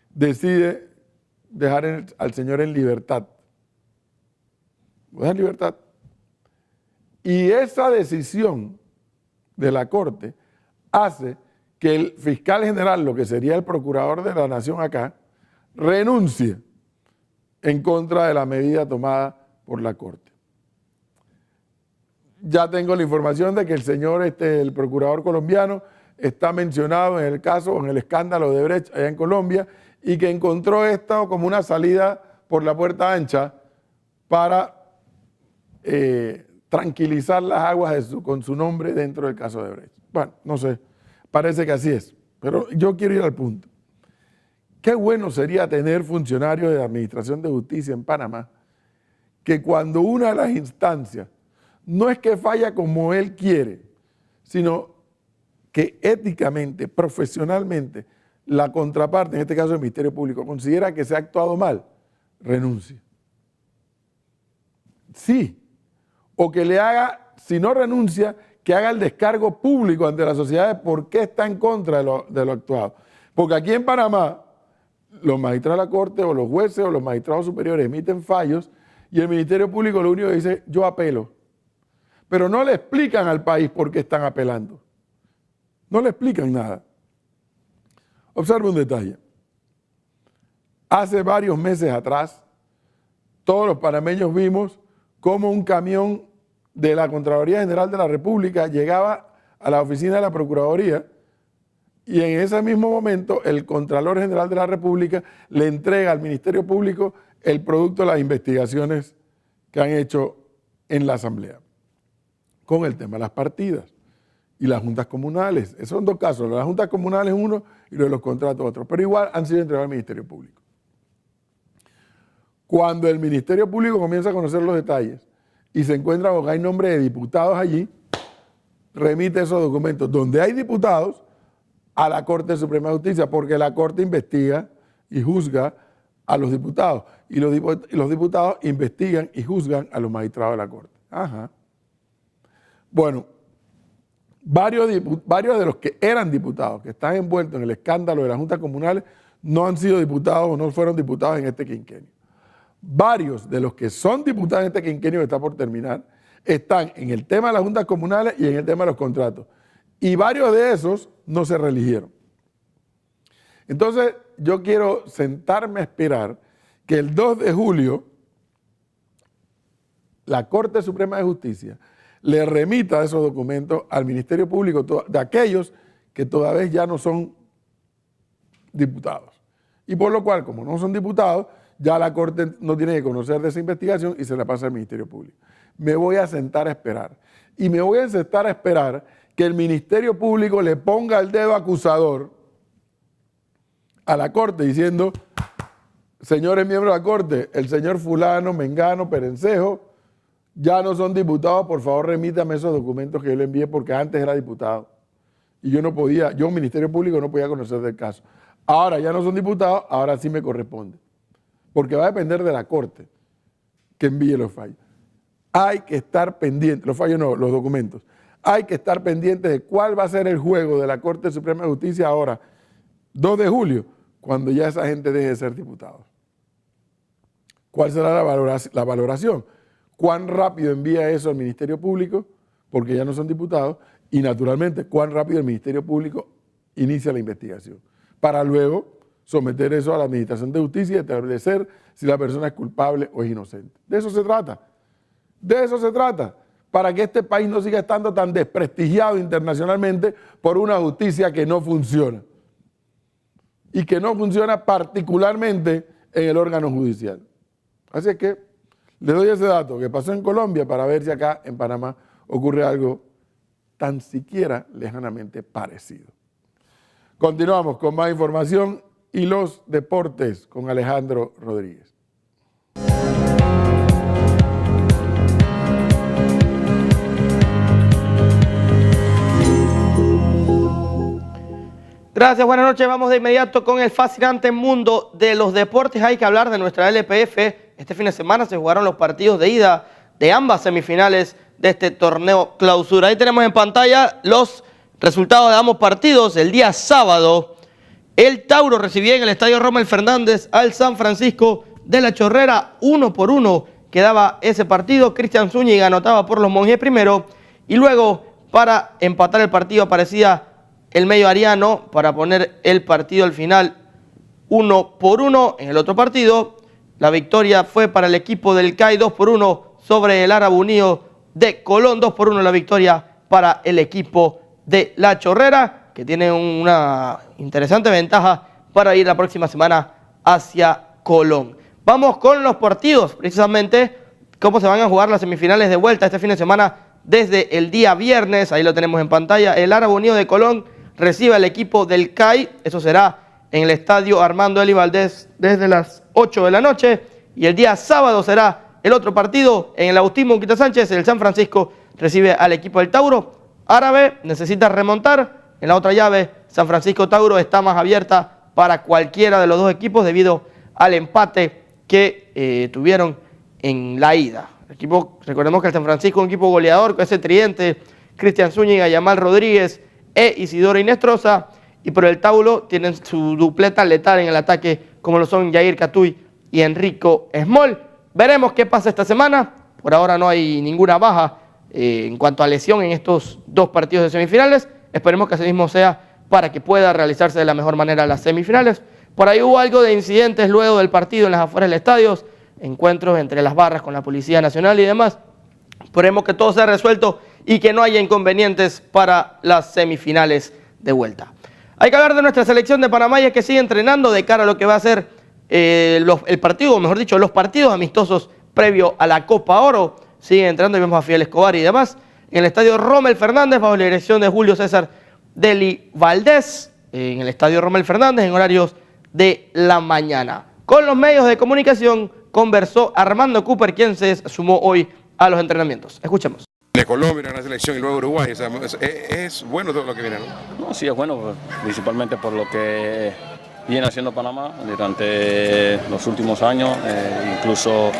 decide dejar al señor en libertad. Lo deja en libertad. Y esa decisión de la Corte hace que el fiscal general, lo que sería el procurador de la nación acá, renuncie en contra de la medida tomada por la Corte. Ya tengo la información de que el señor, el procurador colombiano, está mencionado en el caso, en el escándalo de Brecht allá en Colombia, y que encontró esto como una salida por la puerta ancha para tranquilizar las aguas con su nombre dentro del caso de Brecht. Bueno, no sé, parece que así es, pero yo quiero ir al punto. Qué bueno sería tener funcionarios de la Administración de Justicia en Panamá que cuando una de las instancias no es que falla como él quiere, sino que éticamente, profesionalmente, la contraparte, en este caso el Ministerio Público, considera que se ha actuado mal, renuncie. Sí. O que le haga, si no renuncia, que haga el descargo público ante la sociedad de por qué está en contra de lo actuado. Porque aquí en Panamá, los magistrados de la Corte o los jueces o los magistrados superiores emiten fallos y el Ministerio Público lo único que dice, yo apelo. Pero no le explican al país por qué están apelando. No le explican nada. Observe un detalle. Hace varios meses atrás, todos los panameños vimos cómo un camión de la Contraloría General de la República llegaba a la oficina de la Procuraduría y en ese mismo momento el Contralor General de la República le entrega al Ministerio Público el producto de las investigaciones que han hecho en la Asamblea con el tema de las partidas y las juntas comunales. Esos son dos casos, las juntas comunales uno y los contratos otro, pero igual han sido entregados al Ministerio Público. Cuando el Ministerio Público comienza a conocer los detalles y se encuentra con que hay nombre de diputados allí, remite esos documentos donde hay diputados a la Corte Suprema de Justicia, porque la Corte investiga y juzga a los diputados y los diputados investigan y juzgan a los magistrados de la Corte. Ajá. Bueno, varios de los que eran diputados, que están envueltos en el escándalo de las juntas comunales, no han sido diputados o no fueron diputados en este quinquenio. Varios de los que son diputados en este quinquenio que está por terminar están en el tema de las juntas comunales y en el tema de los contratos. Y varios de esos no se reeligieron. Entonces, yo quiero sentarme a esperar que el 2 de julio la Corte Suprema de Justicia le remita esos documentos al Ministerio Público de aquellos que todavía ya no son diputados. Y por lo cual, como no son diputados, ya la Corte no tiene que conocer de esa investigación y se la pasa al Ministerio Público. Me voy a sentar a esperar. Y me voy a sentar a esperar que el Ministerio Público le ponga el dedo acusador a la Corte diciendo, señores miembros de la Corte, el señor fulano, mengano, perencejo, ya no son diputados, por favor remítame esos documentos que yo le envié porque antes era diputado. Y yo no podía, yo, Ministerio Público, no podía conocer del caso. Ahora ya no son diputados, ahora sí me corresponde. Porque va a depender de la Corte que envíe los fallos. Hay que estar pendientes, los fallos no, los documentos. Hay que estar pendientes de cuál va a ser el juego de la Corte Suprema de Justicia ahora, 2 de julio, cuando ya esa gente deje de ser diputados. ¿Cuál será la valoración? ¿Cuán rápido envía eso al Ministerio Público? Porque ya no son diputados. Y naturalmente, ¿cuán rápido el Ministerio Público inicia la investigación? Para luego someter eso a la Administración de Justicia y establecer si la persona es culpable o es inocente. De eso se trata. De eso se trata. Para que este país no siga estando tan desprestigiado internacionalmente por una justicia que no funciona. Y que no funciona particularmente en el órgano judicial. Así es que le doy ese dato que pasó en Colombia para ver si acá en Panamá ocurre algo tan siquiera lejanamente parecido. Continuamos con más información y los deportes con Alejandro Rodríguez. Gracias, buenas noches. Vamos de inmediato con el fascinante mundo de los deportes. Hay que hablar de nuestra LPF. Este fin de semana se jugaron los partidos de ida de ambas semifinales de este torneo clausura. Ahí tenemos en pantalla los resultados de ambos partidos. El día sábado, el Tauro recibía en el Estadio Rommel Fernández al San Francisco de la Chorrera. 1-1 quedaba ese partido. Cristian Zúñiga anotaba por los Monjes primero. Y luego, para empatar el partido, aparecía el medio ariano para poner el partido al final 1-1. En el otro partido, la victoria fue para el equipo del CAI 2-1 sobre el Árabe Unido de Colón. 2-1 la victoria para el equipo de La Chorrera, que tiene una interesante ventaja para ir la próxima semana hacia Colón. Vamos con los partidos, precisamente cómo se van a jugar las semifinales de vuelta este fin de semana desde el día viernes. Ahí lo tenemos en pantalla. El Árabe Unido de Colón recibe al equipo del CAI. Eso será en el estadio Armando Eli Valdés desde las 8 de la noche. Y el día sábado será el otro partido en el Agustín Monquita Sánchez. El San Francisco recibe al equipo del Tauro. Árabe necesita remontar. En la otra llave, San Francisco Tauro está más abierta para cualquiera de los dos equipos debido al empate que tuvieron en la ida. El equipo, recordemos que el San Francisco es un equipo goleador con ese tridente, Cristian Zúñiga, Yamal Rodríguez e Isidoro Inestrosa, y por el Taulo tienen su dupleta letal en el ataque, como lo son Yair Catuy y Enrico Small. Veremos qué pasa esta semana. Por ahora no hay ninguna baja en cuanto a lesión en estos dos partidos de semifinales. Esperemos que así mismo sea para que pueda realizarse de la mejor manera las semifinales. Por ahí hubo algo de incidentes luego del partido en las afueras del estadio, encuentros entre las barras con la Policía Nacional y demás. Esperemos que todo sea resuelto y que no haya inconvenientes para las semifinales de vuelta. Hay que hablar de nuestra selección de Panamá, y es que sigue entrenando de cara a lo que va a ser el partido, o mejor dicho, los partidos amistosos previo a la Copa Oro. Siguen entrando y vemos a Fidel Escobar y demás en el estadio Rommel Fernández bajo la dirección de Julio César Deli Valdés, en el estadio Rommel Fernández en horarios de la mañana. Con los medios de comunicación conversó Armando Cooper, quien se sumó hoy a los entrenamientos. Escuchemos. De Colombia, una selección, y luego Uruguay, o sea, es bueno todo lo que viene, ¿no? No, sí, es bueno, principalmente por lo que viene haciendo Panamá durante los últimos años, incluso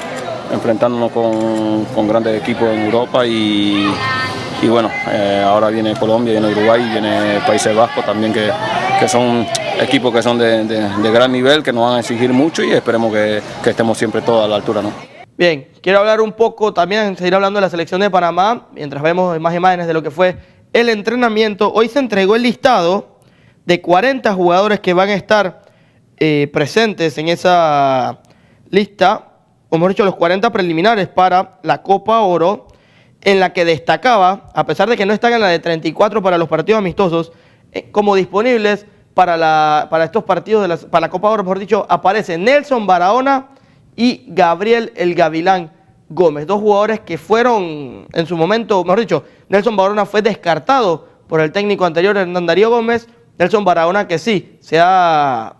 enfrentándonos con grandes equipos en Europa y bueno, ahora viene Colombia, viene Uruguay, viene Países Bajos también, que son equipos que son de gran nivel, que nos van a exigir mucho, y esperemos que estemos siempre todos a la altura, ¿no? Bien, quiero hablar un poco, también seguir hablando de la selección de Panamá, mientras vemos más imágenes de lo que fue el entrenamiento. Hoy se entregó el listado de 40 jugadores que van a estar presentes en esa lista, o mejor dicho, los 40 preliminares para la Copa Oro, en la que destacaba, a pesar de que no están en la de 34 para los partidos amistosos, como disponibles para estos partidos, para la Copa Oro, mejor dicho, aparece Nelson Barahona y Gabriel El Gavilán Gómez, dos jugadores que fueron en su momento, mejor dicho, Nelson Barahona fue descartado por el técnico anterior, Hernán Darío Gómez. Nelson Barahona, que sí, se ha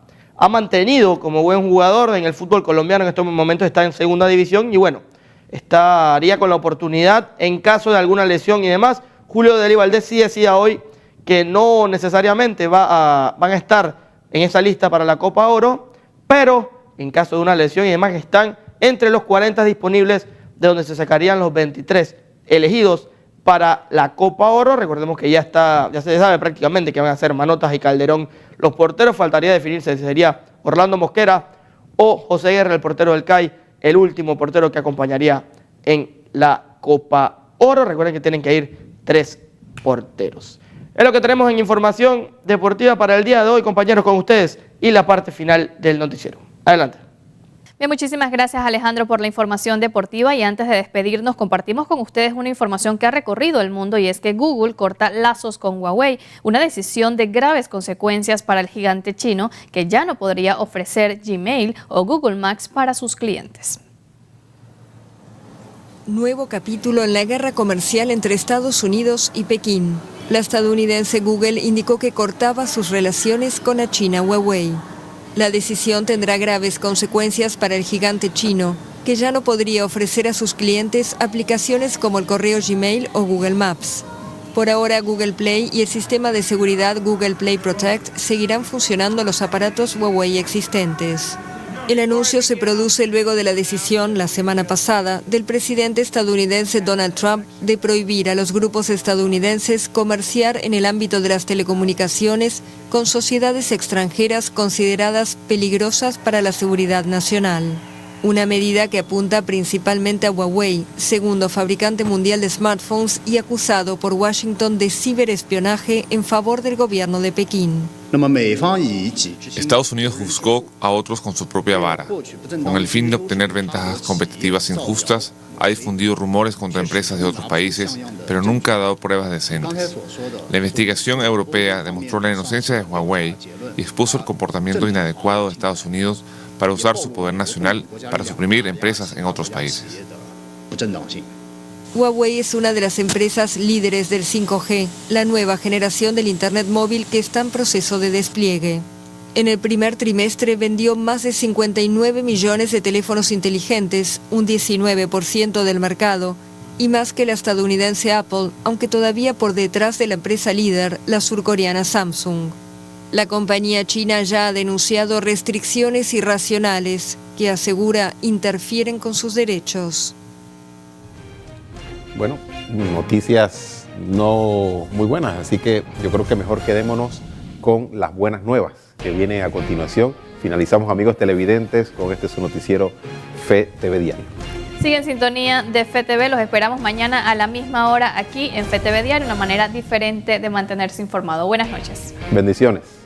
mantenido como buen jugador en el fútbol colombiano, en estos momentos está en segunda división, y bueno, estaría con la oportunidad en caso de alguna lesión y demás. Julio Deli Valdés sí decía hoy que no necesariamente van a estar en esa lista para la Copa Oro, pero en caso de una lesión y demás están entre los 40 disponibles, de donde se sacarían los 23 elegidos para la Copa Oro. Recordemos que ya se sabe prácticamente que van a ser Manotas y Calderón los porteros. Faltaría definirse si sería Orlando Mosquera o José Guerra, el portero del CAI, el último portero que acompañaría en la Copa Oro. Recuerden que tienen que ir 3 porteros. Es lo que tenemos en información deportiva para el día de hoy, compañeros, con ustedes y la parte final del noticiero. Adelante. Bien, muchísimas gracias, Alejandro, por la información deportiva, y antes de despedirnos compartimos con ustedes una información que ha recorrido el mundo, y es que Google corta lazos con Huawei, una decisión de graves consecuencias para el gigante chino, que ya no podría ofrecer Gmail o Google Maps para sus clientes. Nuevo capítulo en la guerra comercial entre Estados Unidos y Pekín. La estadounidense Google indicó que cortaba sus relaciones con la China Huawei. La decisión tendrá graves consecuencias para el gigante chino, que ya no podría ofrecer a sus clientes aplicaciones como el correo Gmail o Google Maps. Por ahora, Google Play y el sistema de seguridad Google Play Protect seguirán funcionando los aparatos Huawei existentes. El anuncio se produce luego de la decisión, la semana pasada, del presidente estadounidense Donald Trump de prohibir a los grupos estadounidenses comerciar en el ámbito de las telecomunicaciones con sociedades extranjeras consideradas peligrosas para la seguridad nacional. Una medida que apunta principalmente a Huawei, segundo fabricante mundial de smartphones y acusado por Washington de ciberespionaje en favor del gobierno de Pekín. Estados Unidos juzgó a otros con su propia vara. Con el fin de obtener ventajas competitivas injustas, ha difundido rumores contra empresas de otros países, pero nunca ha dado pruebas decentes. La investigación europea demostró la inocencia de Huawei y expuso el comportamiento inadecuado de Estados Unidos para usar su poder nacional para suprimir empresas en otros países. Huawei es una de las empresas líderes del 5G, la nueva generación del Internet móvil que está en proceso de despliegue. En el primer trimestre vendió más de 59 millones de teléfonos inteligentes, un 19% del mercado, y más que la estadounidense Apple, aunque todavía por detrás de la empresa líder, la surcoreana Samsung. La compañía china ya ha denunciado restricciones irracionales que asegura interfieren con sus derechos. Bueno, noticias no muy buenas, así que yo creo que mejor quedémonos con las buenas nuevas que viene a continuación. Finalizamos, amigos televidentes, con este su noticiero Fe TV Diario. Sigue en sintonía de Fe TV, los esperamos mañana a la misma hora aquí en Fe TV Diario, una manera diferente de mantenerse informado. Buenas noches. Bendiciones.